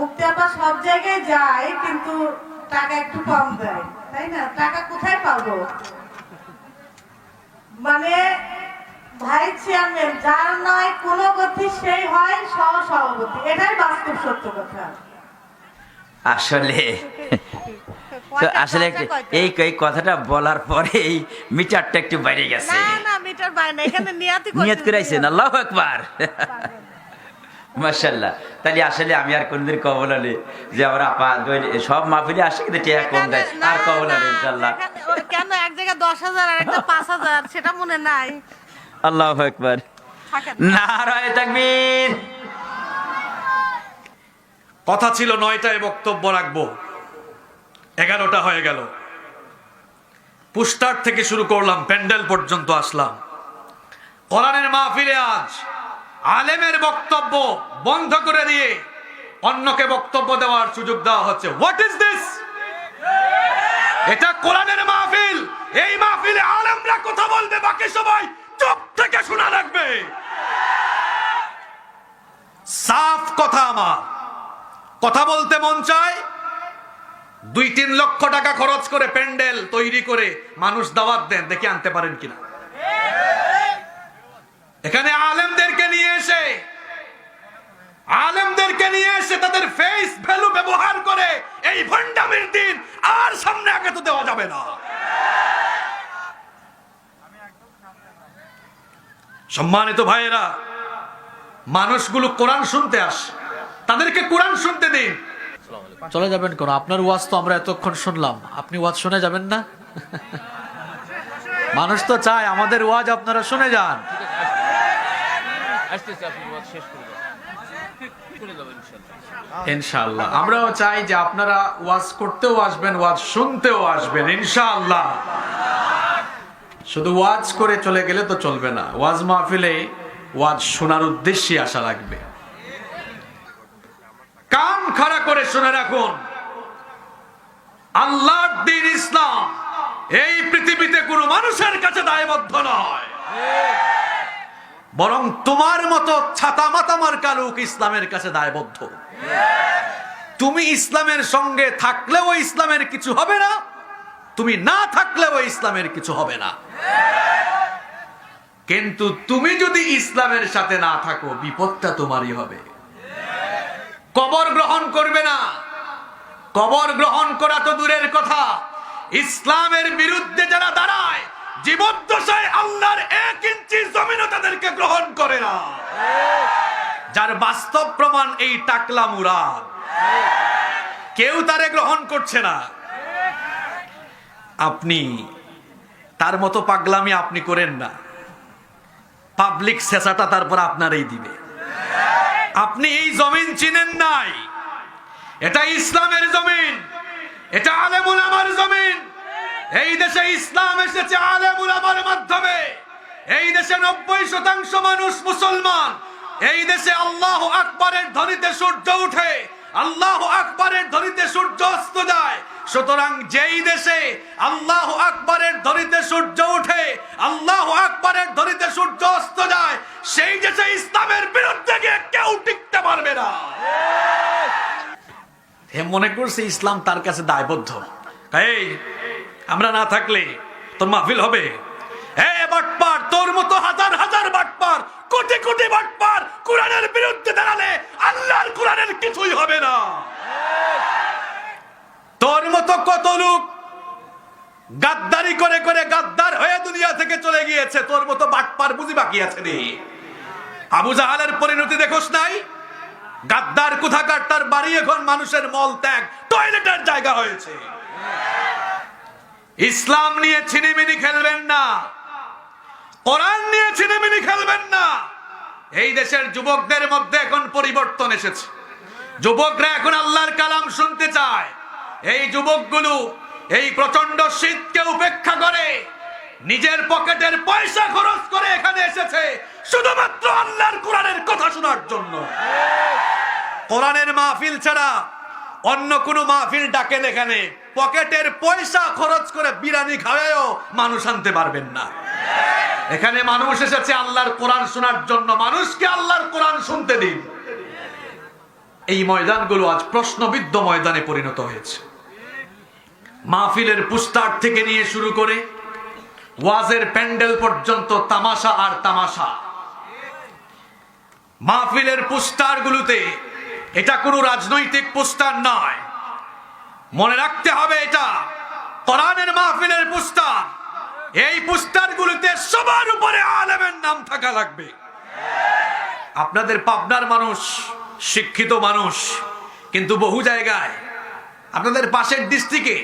মুক্তি আপা সব জায়গায় যায় কিন্তু টাকা একটু কম দেয়, তাই না? টাকা কোথায় পাবো? মানে ভাইস চেয়ারম্যান যার নয় কোনো গতি সেই হয় সহ সভাপতি, এটাই বাস্তব সত্য কথা। আসলে তো আসলে এই এই কথাটা বলার পরে এই মিটারটা একটু বাইরে গেছে। না না মিটার বাইরে না, এখানে নিয়ত করাইছেন, আল্লাহু আকবার, মাশাআল্লাহ। তাহলে আসলে আমি আর কোনদিন কবল আলী যে আমার আপা সব মাহফিলে আসে কিন্তু টিয়া কম দেয়, আর কবল আলী ইনশাআল্লাহ। কেন এক জায়গায় 10,000 আর একটা 5,000 সেটা মনে নাই? আল্লাহু আকবার, নারায়ে তাকবীর। কথা ছিল 9টায় বক্তব্য রাখবো, 11টা হয়ে গেল। পুস্টার থেকে শুরু করলাম, প্যান্ডেল পর্যন্ত আসলাম। কোরআনের মাহফিলে আজ আলেমের বক্তব্য বন্ধ করে দিয়ে অন্যকে বক্তব্য দেওয়ার সুযোগ দেওয়া হচ্ছে। What is this? এটা কোরআনের মাহফিল, এই মাহফিলে আলেমরা কথা বলবে, বাকি সবাই চুপ থেকে শোনা রাখবে। সাফ কথা, আমার কথা বলতে মন চায়, 2-3 লক্ষ টাকা খরচ করে প্যান্ডেল তৈরি করে মানুষ দাওয়াত দেন, দেখি আনতে পারেন কিনা। এখানে আলেমদেরকে নিয়ে এসে তাদের ফেস ভ্যালু ব্যবহার করে এই ভণ্ডামির দিন আর সামনে আগে তো দেওয়া যাবে না। সম্মানিত ভাইয়েরা, মানুষগুলো কোরআন শুনতে আসে, তাদেরকে কোরআন শুনতে দিন। চলে যাবেন কোন? আপনার ওয়াজ তো আমরা এতক্ষণ শুনলাম, আপনি ওয়াজ শুনে যাবেন না? মানুষ তো চায় আমাদের ওয়াজ আপনারা শুনে যান। ইনশাআল্লাহ আমরাও চাই যে আপনারা ওয়াজ করতেও আসবেন, ওয়াজ শুনতেও আসবেন ইনশাআল্লাহ। শুধু ওয়াজ করে চলে গেলে তো চলবে না, ওয়াজ মাহফিলে ওয়াজ শোনার উদ্দেশ্যে আসা লাগবে। কান খাড়া করে শুনে রাখুন, আল্লাহর দ্বীন ইসলাম এই পৃথিবীতে কোনো মানুষের কাছে দায়বদ্ধ নয়, বরং তোমার মতো ছাতা মাতা মার্কা লোক ইসলামের কাছে দায়বদ্ধ। তুমি ইসলামের সঙ্গে থাকলেও ইসলামের কিছু হবে না, তুমি না থাকলেও ইসলামের কিছু হবে না। কিন্তু তুমি যদি ইসলামের সাথে না থাকো, বিপদটা তোমারই হবে। কবর গ্রহণ করবে না, কবর গ্রহণ করা তো দূরের কথা, ইসলামের বিরুদ্ধে যারা দাঁড়ায় জীবদ্দশায় আল্লাহর 1 ইঞ্চি জমিনও তাদেরকে গ্রহণ করে না, যার বাস্তব প্রমাণ এই টাকলা মুরাদ। কেউ তারে গ্রহণ করছে না। আপনি তার মতো পাগলামি আপনি করেন না, পাবলিক সেসাটা তারপর আপনারই দিবে। আপনি এই জমিন চিনেন নাই, এটা ইসলামের জমিন, এটা আলেম উলামার জমিন। এই দেশে ইসলাম এসেছে আলেম উলামার মাধ্যমে। এই দেশে 90% মানুষ মুসলমান। এই দেশে আল্লাহু আকবারের ধ্বনিতে সূর্য উঠে, আল্লাহু আকবারের ধ্বনিতে সূর্য অস্ত যায়। সুতরাং যেই দেশে আল্লাহু আকবারের ধ্বনিতে সূর্য উঠে, আল্লাহু আকবারের ধ্বনিতে সূর্য অস্ত যায়, সেই দেশে ইসলামের বিরুদ্ধে গিয়ে কেউ টিকতে পারবে না। হে মনে করছে ইসলাম তার কাছে দায়বদ্ধ, এই আমরা না থাকলে তোর মাহফিল হবে? হে বাটপার, তোর মতো হাজার হাজার বাটপার, কোটি কোটি বাটপার কোরআনের বিরুদ্ধে দাঁড়ালে আল্লাহর কোরআনের কিছুই হবে না। তোর মতো কত লোক গাদ্দারি করে করে গাদ্দার হয়ে দুনিয়া থেকে চলে গিয়েছে, তোর মতো বাটপার বুঝি বাকি আছে রে? আবু জাহালের পরিণতি দেখোস নাই? গাদ্দার কোথাকার, তার বাড়ি এখন মানুষের মল ত্যাগ, টয়লেটের জায়গা হয়েছে। ইসলাম নিয়ে ছিনিমিনি খেলবেন না, কোরআন নিয়ে ছিনিমিনি খেলবেন না। এই দেশের যুবকদের মধ্যে এখন পরিবর্তন এসেছে, যুবকরা এখন আল্লাহর কালাম শুনতে চায়। এই যুবকগুলো এই প্রচন্ড শীতকে উপেক্ষা করে নিজের পকেটের পয়সা খরচ করে এখানে এসেছে শুধুমাত্র আল্লাহর কোরআনের কথা শোনার জন্য। কোরআনের মাহফিল ছাড়া অন্য কোনো মাহফিল ডাকেন, এখানে পকেটের পয়সা খরচ করে বিরিয়ানি খাওয়ায়ও মানুষ আনতে পারবেন না। এখানে মানুষ এসেছে আল্লাহর কোরআন শোনার জন্য, মানুষকে আল্লাহর কোরআন শুনতে দিন। এই ময়দানগুলো আজ প্রশ্নবিদ্ধ ময়দানে পরিণত হয়েছে। মাহফিলের পুস্তার থেকে নিয়ে শুরু করে ওয়াজের প্যান্ডেল পর্যন্ত তামাশা আর তামাশা। মাহফিলের পোস্টার গুলোতে এটা কোনো রাজনৈতিক পোস্টার নয়, মনে রাখতে হবে এটা কোরআনের মাহফিলের পোস্টার। এই পোস্টার গুলোতে সবার উপরে আলেমের নাম থাকা লাগবে। আপনাদের পাবনার মানুষ শিক্ষিত মানুষ, কিন্তু বহু জায়গায় আপনাদের পাশের ডিস্ট্রিক্টে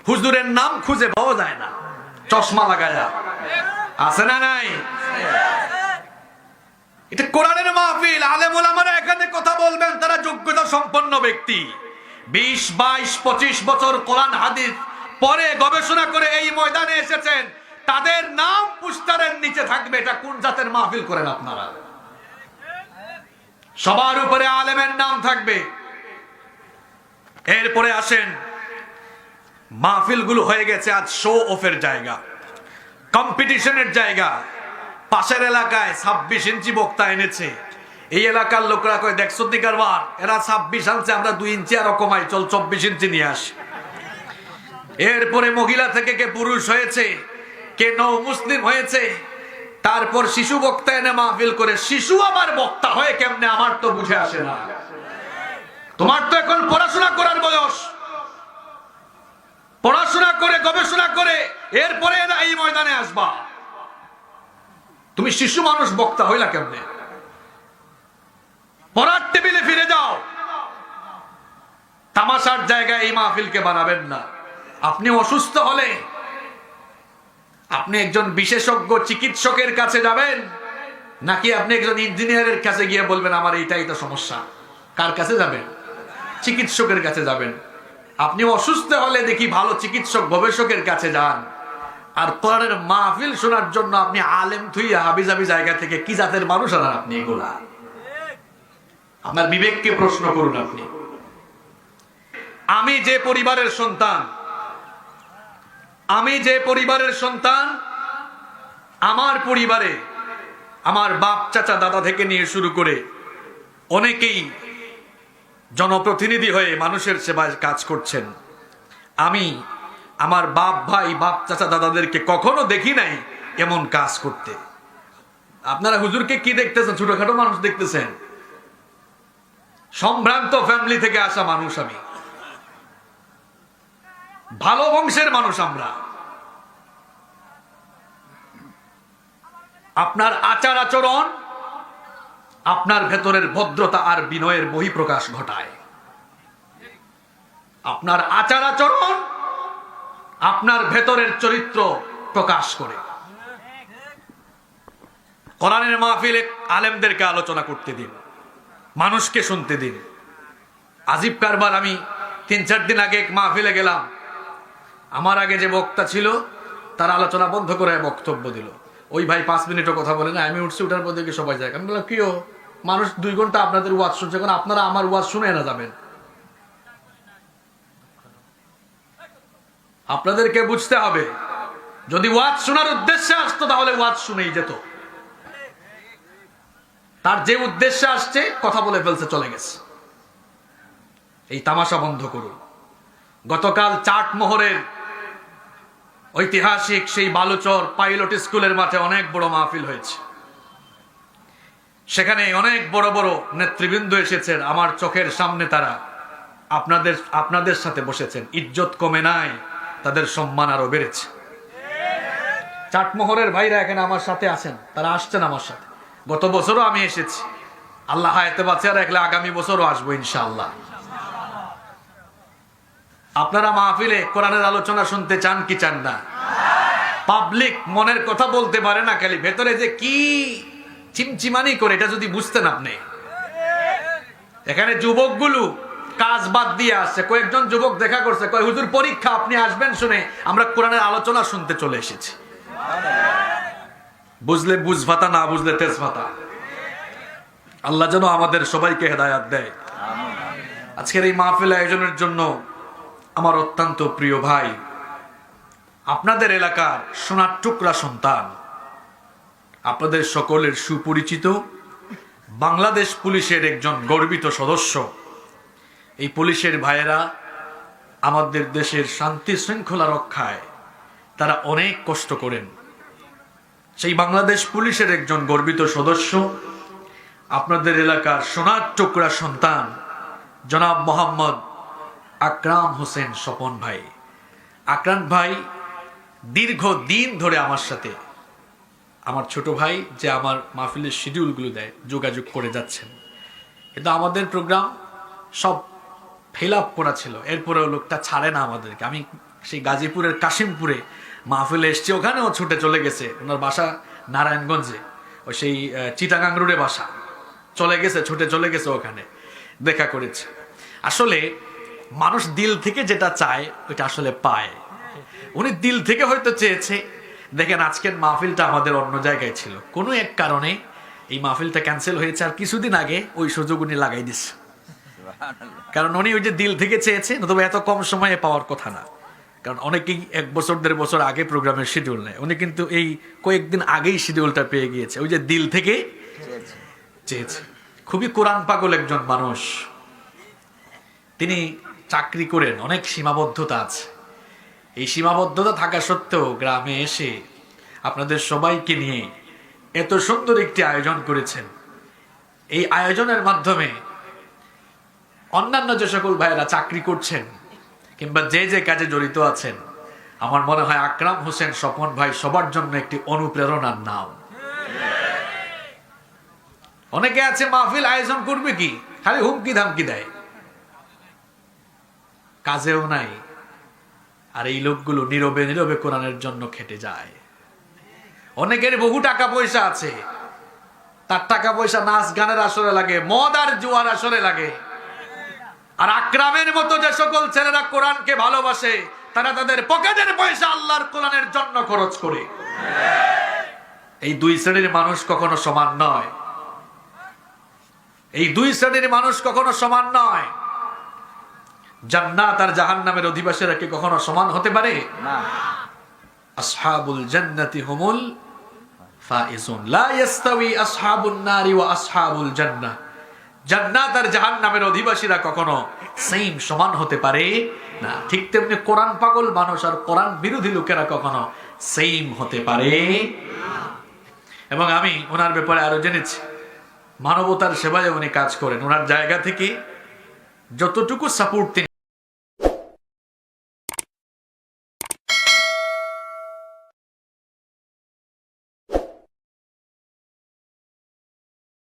হুজুরের নাম খুঁজে পাওয়া যায় না, চশমা লাগায়া আছে না নাই? এটা কোরআনের মাহফিল, আলেম ওলামারা এখানে কথা বলবেন, তারা যোগ্যতা সম্পন্ন ব্যক্তি। 20, 22, 25 বছর কোরআন হাদিস পরে গবেষণা করে এই ময়দানে এসেছেন, তাদের নাম পোস্টারের নিচে থাকবে। এটা কোন জাতের মাহফিল করেন আপনারা? সবার উপরে আলেমের নাম থাকবে। এরপরে আসেন, মাহফিলগুলো হয়ে গেছে আজ শো অফের জায়গা, কম্পিটিশনের জায়গা। পাশের এলাকায় 26 ইঞ্চি বক্তা এনেছে, এই এলাকার লোকরা কয় দেখছো দিকারবার এরা 26 আনছে, আমরা 2 ইঞ্চি আরো কমাই, চল 24 ইঞ্চি নিয়ে আসি। এরপরে মহিলা থেকে কে পুরুষ হয়েছে, কে নও মুসলিম হয়েছে, তারপর শিশু বক্তা এনে মাহফিল করে। শিশু আবার বক্তা হয় কেমনে আমার তো বুঝে আসে না। তোমার তো এখন পড়াশোনা করার বয়স, পড়াশোনা করে গবেষণা করে এরপরে এই ময়দানে আসবা। তুমি শিশু মানুষ বক্তা হইলা কেমনে? পড়ার টেবিলে ফিরে যাও। তামাশার জায়গায় এই মাহফিলকে বানাবেন না। আপনি অসুস্থ হলে আপনি একজন বিশেষজ্ঞ চিকিৎসকের কাছে যাবেন, নাকি আপনি একজন ইঞ্জিনিয়ারের কাছে গিয়ে বলবেন আমার এইটাই তো সমস্যা? কার কাছে যাবেন? চিকিৎসকের কাছে যাবেন। আপনি অসুস্থ হলে দেখি ভালো চিকিৎসক গবেষকের কাছে যান। আর কোরআনের মাহফিল শোনার জন্য আপনি আলেম থুইয়া হাবিজাবি জায়গা থেকে কি জাতের মানুষ আনার আপনি? এগুলা আপনার বিবেককে প্রশ্ন করুন আপনি। আমি যে পরিবারের সন্তান, আমার পরিবারে আমার বাপ চাচা দাদা থেকে নিয়ে শুরু করে অনেকেই জনপ্রতিনিধি হয়ে মানুষের সেবায় কাজ করছেন। আমি আমার বাপ ভাই বাপ চাচা দাদাদেরকে কখনো দেখি নাই এমন কাজ করতে। আপনারা হুজুরকে কি দেখতেছেন? ছোটখাটো মানুষ দেখতেছেন? সম্ভ্রান্ত ফ্যামিলি থেকে আসা মানুষ, আমি ভালো বংশের মানুষ। আমরা আপনার আচার আচরণ আপনার ভেতরের ভদ্রতা আর বিনয়ের বহিঃপ্রকাশ ঘটায়। আপনার আচার আচরণ আপনার ভেতরের চরিত্র প্রকাশ করে। কোরআনের মাহফিলে আলেমদেরকে আলোচনা করতে দিন, মানুষকে শুনতে দিন। আজিব কারবার, আমি 3-4 দিন আগে এক মাহফিলে গেলাম। আমার আগে যে বক্তা ছিল তার আলোচনা বন্ধ করে বক্তব্য দিল। ওই ভাই 5 মিনিটও কথা বলে না। আমি উঠছি, উঠার পর দেখি সবাই যায়। আমি বললাম কিও, মানুষ 2 ঘন্টা আপনাদের ওয়াজ শুনছে, কারণ আপনারা আমার ওয়াজ শুনে না যাবেন? আপনাদেরকে বুঝতে হবে, যদি ওয়াজ শোনার উদ্দেশ্যে আসতো তাহলে ওয়াজ শুনেই যেত। তার যে উদ্দেশ্যে আসছে কথা বলে ফেলছে, চলে গেছে। এই তামাশা বন্ধ করুন। গতকাল চাটমোহরের ঐতিহাসিক সেই বালুচর পাইলট স্কুলের মাঠে অনেক বড় মাহফিল হয়েছে। সেখানে অনেক বড় বড় নেতৃবৃন্দ এসেছেন। আমার চোখের সামনে তারা আপনাদের সাথে বসেছেন। ইজ্জত কমে নাই, তাদের সম্মান আরো বেড়েছে। চাটমোহরের ভাইরা এখানে আমার সাথে আছেন, তারা আসছেন আমার সাথে। গত বছরও আমি এসেছি, আল্লাহ হায়াতে বাঁচিয়ে রাখলে আগামী বছরও আসবো ইনশাআল্লাহ। আপনারা মাহফিলে কোরআনের আলোচনা শুনতে চান কি চান না? পাবলিক মনের কথা বলতে পারে না, খালি ভেতরে যে কি চিমচিমানি করে এটা যদি বুঝতেন আপনি। এখানে যুবকগুলো কাজ বাদ দিয়ে আসছে। কয়েকজন যুবক দেখা করছে, কয় হুজুর পরীক্ষা, আপনি আসবেন শুনে আমরা কোরআনের আলোচনা শুনতে চলে এসেছি। বুঝলে বুঝ ভাতা, না বুঝলে তেজ ভাতা। আল্লাহ যেন আমাদের সবাইকে হেদায়াত দেয়। আজকের এই মাহফিল আয়োজনের জন্য আমার অত্যন্ত প্রিয় ভাই, আপনাদের এলাকার সোনার টুকরা সন্তান, আপনাদের সকলের সুপরিচিত বাংলাদেশ পুলিশের একজন গর্বিত সদস্য। এই পুলিশের ভাইয়েরা আমাদের দেশের শান্তি শৃঙ্খলা রক্ষায় তারা অনেক কষ্ট করেন। সেই বাংলাদেশ পুলিশের একজন গর্বিত সদস্য আপনাদের এলাকার সোনার টুকরা সন্তান জনাব মোহাম্মদ আকরাম হোসেন স্বপন ভাই। আকরাম ভাই দীর্ঘদিন ধরে আমার সাথে, আমার ছোট ভাই যে আমার মাহফিলের শিডিউলগুলো দেয়, যোগাযোগ করে যাচ্ছেন। কিন্তু আমাদের প্রোগ্রাম সব ফিল আপ করা ছিল, এরপরেও লোকটা ছাড়ে না আমাদেরকে। আমি সেই গাজীপুরের কাশিমপুরে মাহফিলে এসছি, ওখানেও ছুটে চলে গেছে। ওনার বাসা নারায়ণগঞ্জে, ওই সেই চিটাগাং রোডে বাসা, চলে গেছে, ছুটে চলে গেছে, ওখানে দেখা করেছে। আসলে মানুষ দিল থেকে যেটা চায় ওইটা আসলে পায়। উনি দিল থেকে হয়তো চেয়েছে। দেখেন আজকের মাহফিলটা আমাদের অন্য জায়গায় ছিল, কোনো এক কারণে এই মাহফিলটা ক্যান্সেল হয়েছে। আর কিছুদিন আগে ওই সুযোগ উনি লাগাই দিচ্ছে, কারণ উনি ওই যে দিল থেকে চেয়েছে, তবে এত কম সময়ে পাওয়ার কথা না। কারণ অনেকেই 1 বছর 1.5 বছর আগে প্রোগ্রামের শিডিউল নেয়, উনি কিন্তু এই কয়েকদিন আগেই শিডিউলটা পেয়ে গিয়েছে। ওই যে দিল থেকে চেয়েছে। খুবই কোরআন পাগল একজন মানুষ। তিনি চাকরি করেন, অনেক সীমাবদ্ধতা আছে। এই সীমাবদ্ধতা থাকা সত্ত্বেও গ্রামে এসে আপনাদের সবাইকে নিয়ে এত সুন্দর একটি আয়োজন করেছেন। এই আয়োজনের মাধ্যমে অন্যান্য যে সকল ভাইয়েরা চাকরি করছেন কিংবা যে যে কাজে জড়িত আছেন, আমার মনে হয় আকরাম হোসেন স্বপন ভাই সবার জন্য একটি অনুপ্রেরণার নাম। অনেকে আছে মাহফিল আয়োজন করবে কি, খালি হুমকি ধামকি দেয়, কাজেও নাই। আর এই লোকগুলো নীরবে নীরবে কোরআনের জন্য খেটে যায়। অনেকের বহু টাকা পয়সা আছে, তার টাকা পয়সা নাচ গানের আসরে লাগে, মদ আর জুয়ার আসরে লাগে। আর আকরামের মতো যে সকল ছেলেরা কোরআনকে ভালোবাসে, তারা তাদের পকেটের পয়সা আল্লাহর কোরআনের জন্য খরচ করে। এই দুই শ্রেণীর মানুষ কখনো সমান নয়। এই দুই শ্রেণীর মানুষ কখনো সমান নয়। জান্নাত আর জাহান্নামের অধিবাসীরা কি কখনো সমান হতে পারে? না। আসহাবুল জান্নাতি হুমুল ফাইজুন, লা ইস্তাওয়ি আসহাবুন নারি ওয়া আসহাবুল জান্নাহ। জান্নাত আর জাহান্নামের অধিবাসীরা কখনো সেম সমান হতে পারে না। ঠিক তেমনি কোরআন পাগল মানুষ আর কোরআন বিরোধী লোকেরা কখনো সেম হতে পারে না। এবং আমি ওনার ব্যাপারে আরো জেনেছি, মানবতার সেবায় উনি কাজ করেন। ওনার জায়গা থেকে যতটুকু সাপোর্ট